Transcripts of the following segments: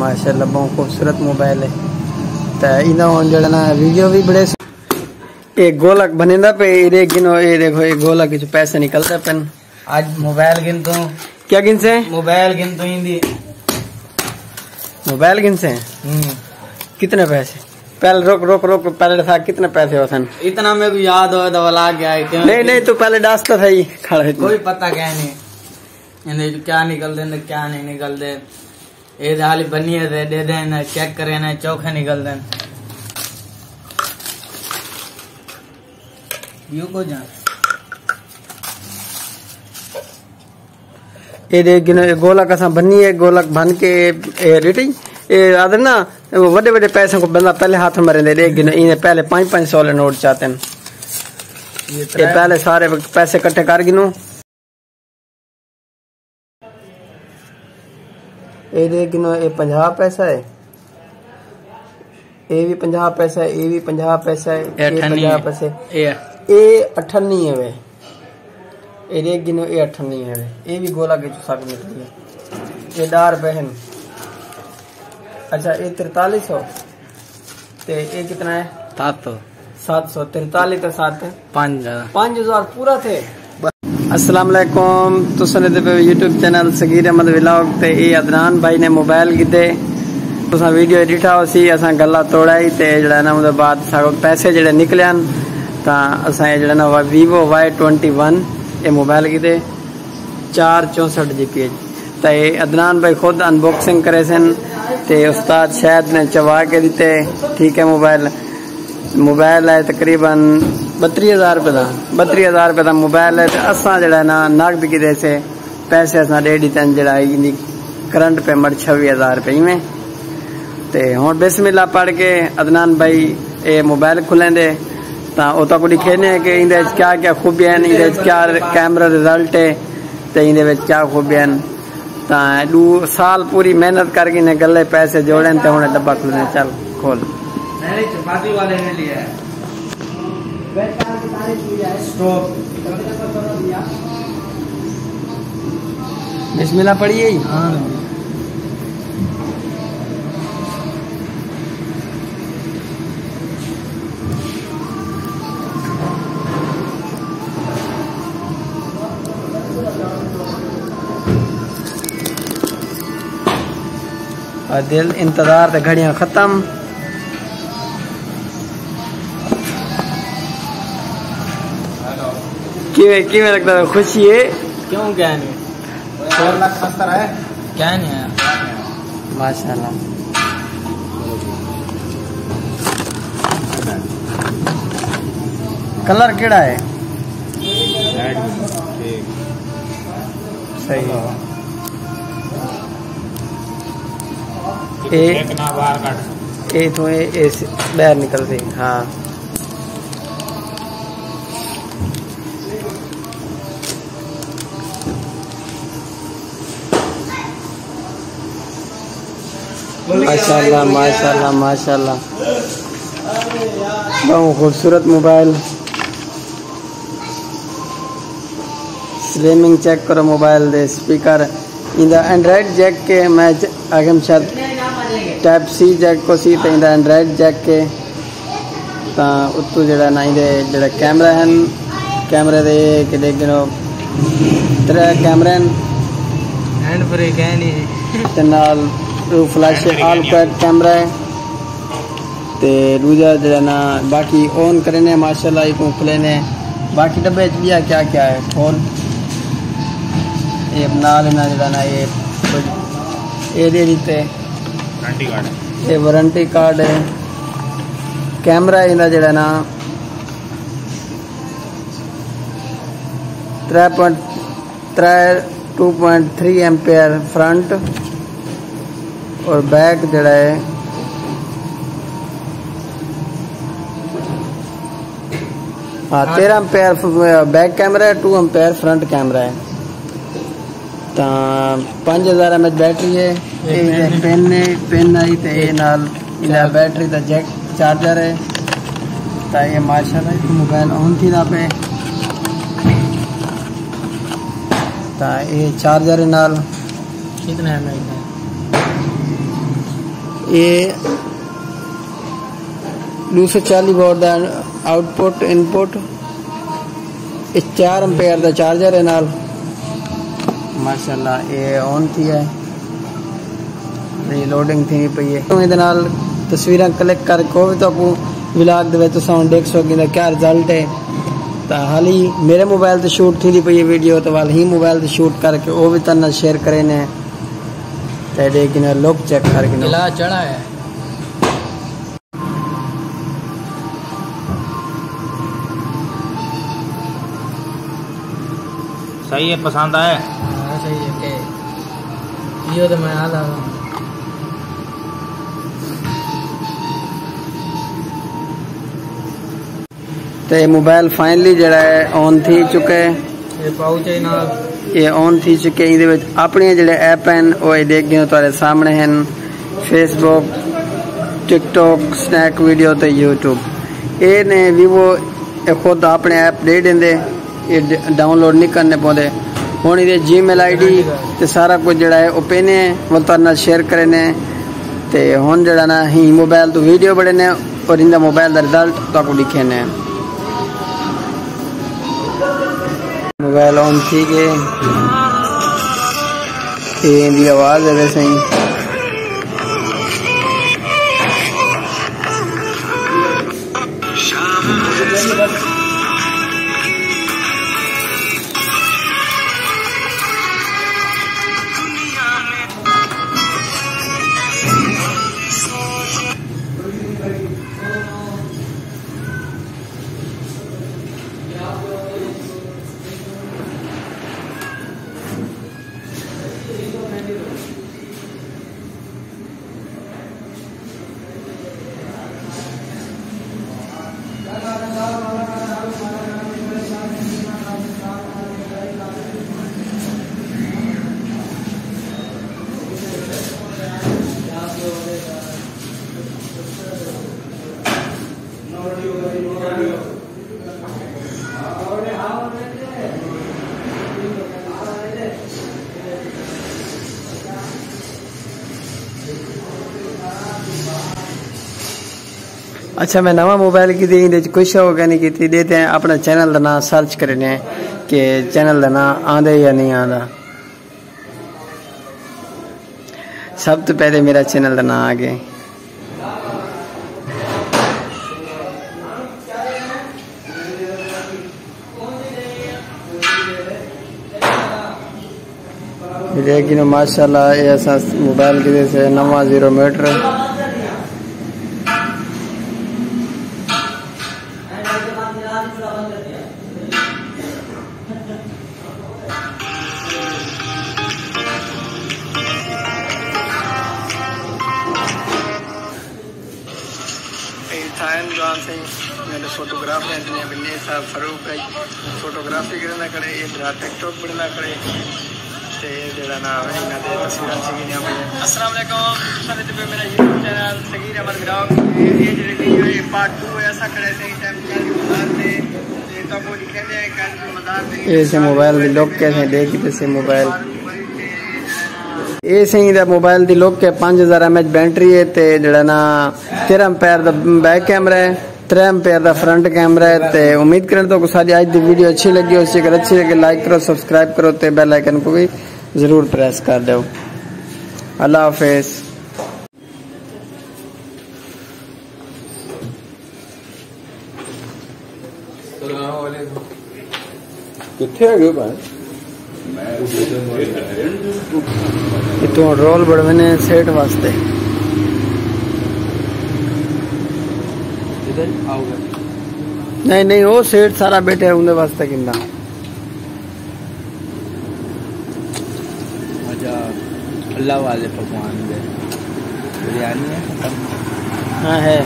माशाल्लाह बहुत खूबसूरत मोबाइल है। तो इना जड़ा ना वीडियो भी बड़े एक गोलक बनेंदा पे ये गिनो ये देखो ये गोलक के पैसे निकलते पेन। आज मोबाइल गिनतो। क्या गिन से? मोबाइल गिनतो हिंदी। मोबाइल गिन से? कितने पैसे? पहले रोक पहले था कितने पैसे होते हैं? इतना मेरे को याद हो दवला गया है। नहीं तो पहले डांसता था ही खड़ा है। कोई पता क्या नहीं क्या निकल दे क्या नहीं निकल दे। ये हाली बनी है दे दे ना चेक करे ना चौखे निकल दे। यू को जा ये देख गोलक असा बनी है। गोलक बन के रेटिंग आदर ना बड़े बड़े पैसे को बंदा पहले हाथ में रहते देख गिनो इन्हें पहले 500 नोट चाहते हैं। ये पहले सारे पैसे इकट्ठे कर गिनो। ये देख गिनो ये 50 पैसा है। ये भी 50 पैसा है। ये भी 50 पैसा है। ये 50 पैसे ये 98 है वे। ये देख गिनो ये 98 है वे। ये भी गोला के चुसा के निकली है। ये 10 रुपए है। अच्छा ये 4300 ते ये कितना है? 700 43 तो 7 5000 पूरा थे। अस्सलाम वालेकुम तो सुने पे YouTube channel Sagheer Ahmed vlog ते ये अदनान भाई ने मोबाइल गिते तुसा वीडियो एडिट हो सी असा गला तोड़ाई ते जड़ा ना उदे बाद सागो पैसे जड़े निकलन ता असा जड़ा ना Vivo Y21 ये मोबाइल गिते 464 GB ते अदनान भाई खुद अनबॉक्सिंग करे सन ते उस्ताद शायद ने चवा के दिते। ठीक है मोबाइल है तकरीबन 32,000 रुपए का 32,000 रुपए का मोबाइल है। असा जड़ा ना नकद की से पैसे असा दे दी जड़ा करंट पेमेंट 26,000 रुपये में। ते हुण बिस्मिल्लाह पढ़ के अदनान भाई ये मोबाइल खुलेंदे ता ओ तक दिखेने कि इंदे क्या क्या खूबियां हैं, इंदे क्या कैमरा रिजल्ट है ते इंदे विच क्या खूबियां हैं। ता 2 साल पूरी मेहनत करके ने गले पैसे जोड़े ते हुण डब्बा खुलने चल खोल। नहीं चपाती वाले ने लिया है। स्टॉप बिस्मिल्लाह पढ़िए। हाँ दिल इंतजार ते घड़ियां खत्म। किवें लगता है? खुशी है? क्यों क्या नहीं 4 लाख 70 है क्या नहीं है माशाल्लाह। कलर केड़ा है? सही है। एक ना बाहर काट ए तो ए बाहर निकलते। हाँ माशाल्लाह माशाल्लाह माशाल्लाह बहुत खूबसूरत मोबाइल। स्लिमिंग चेक करो मोबाइल दे स्पीकर इंदा एंड्रॉइड जैक के मैच आगम शायद टाइप सी जैक को सी तो इंदा एंड्रॉइड जैक के ता उत्तू जड़ा ना इंदे जड़ा कैमरा हैं कैमरे दे के देख गिनो 3 कैमरे हैंड ब्रेक है नहीं ते नाल फ्लैश ऑल क्वाइट कैमरा है ते दूजा जड़ा ना बाकी ऑन करने माशाल्लाह इको खुले ने। बाकी डब्बे बिया क्या क्या है खोल ये नाल ना जड़ा ना ये दे दीते वारंटी कार्ड है। ये वारंटी कार्ड है। कैमरा इंदा जड़ा ना 2.3 एम्पेयर फ्रंट और बैक जड़ा है हाँ 13 एम्पेयर बैक कैमरा है 2 एम्पेयर फ्रंट कैमरा है। 5000 mAh बैटरी है। पेन आई तो ये नाल बैटरी का जैक चार्जर है। तो ये माशाल्लाह मोबाइल ऑन थी ना पे तो ये चार्जर है नाल कितना है ये 240 वोल्ट का आउटपुट इनपुट, 4 एम्पेयर का चार्जर है नाल माशाल्लाह। ये ऑन थी है, लोडिंग थी पई है। इहदे नाल तस्वीरां क्लिक करके भी तो व्लॉग दे विच तुसां देख सको कि क्या रिजल्ट है। तो हाल ही मेरे मोबाइल से शूट थी पई वीडियो, तो वाल ही मोबाइल से शूट करके वो भी तना शेयर करे ने। तो देखिन लुक चेक करके गिला चढ़ा है। सही है, पसंद आया? हाँ सही है के यो तो मैं आ रहा। तो ये मोबाइल फाइनली जड़ा है ऑन थी चुका है। ये पाउच है ना, ये ऑन थी चुके। ये अपने जड़े ऐप हैं वो देख गए तुम्हारे सामने हैं, फेसबुक, टिकटॉक, स्नैक वीडियो तो यूट्यूब। ये ने वीवो खुद अपने ऐप दे देंगे, ये डाउनलोड नहीं करने पौधे। हूँ ये जीमेल ID तो सारा कुछ जड़ा है वो पेने वो तुहारे शेयर करे ने। तो हूँ जड़ा ना ही मोबाइल तो वीडियो बड़े ने और इनका मोबाइल का रिजल्ट तो लिखे ने। मोबाइल ऑन थी गए, ये आवाज़ है वैसे ही। अच्छा, मैं नवा मोबाइल की दी कुछ होगा नहीं की देते हैं। अपना चैनल का नाम सर्च करने कि चैनल का नाम आंदा या नहीं आंदा। सब तो पहले मेरा चैनल का नाम आ गया। लेकिन माशाल्लाह ऐसा मोबाइल की से नवा 0 मीटर मेरे फोटोग्राफर हैं साहब फरूक है, फोटोग्राफी करना करे, ये टिकटॉक बढ़ना करे। ते जेड़ा नाम है इना दे तस्वीरां सगीरियां में। अस्सलाम वालेकुम, सारे पे मेरा YouTube channel Sagheer Ahmed blog. ये जेड़ी वीडियो है पार्ट 2 है। ऐसा करे से टाइम कल मजार से ये तो को लिखे दे कल मजार से ऐसे मोबाइल दी लुक कैसे देखी से मोबाइल ये सही दा मोबाइल दी लुक है। 5000 mAh बैटरी है ते जेड़ा ना 13 एम्पेयर दा बैक कैमरा है, 3 एम्पेयर दा फ्रंट कैमरा है। ते उम्मीद करन तो सारी आज दी वीडियो अच्छी लगी हो। अगर अच्छी लगे लाइक करो, सब्सक्राइब करो ते बेल आइकन को भी जरूर प्रेस कर दो। अल्लाह हाफिज। किथे है भाई इतों रोल बढ़ने सेट वास्ते नहीं वो सेट सारा बैठे है उनके वास्ते कितना अल्लाह वाले पकवान दे बिरयानी है। हाँ है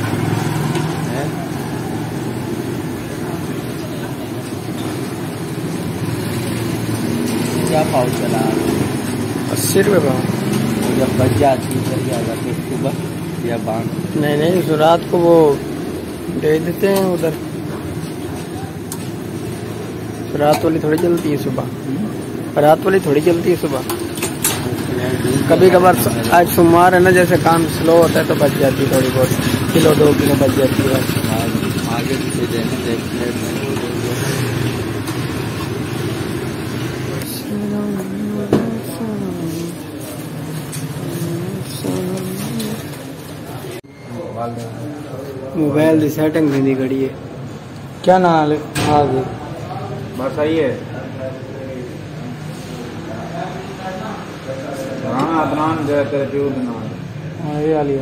क्या पाव चला 80 रुपये पाव। जब बच जाती चल जाएगा फिर सुबह या बांध नहीं तो रात को वो दे देते हैं उधर। रात वाली थोड़ी चलती है सुबह, रात वाली थोड़ी चलती है सुबह। कभी कभार आज सोमवार है ना, जैसे काम स्लो होता है तो बच जाती है थोड़ी बहुत, किलो 2 किलो बच जाती है। आगे पीछे देने मोबाइल की सेटिंग नहीं करी है। क्या नाम है? हाँ जी बस सही है। हाँ अदनान जो है तेरे प्यो के नाम। हाँ ये वाली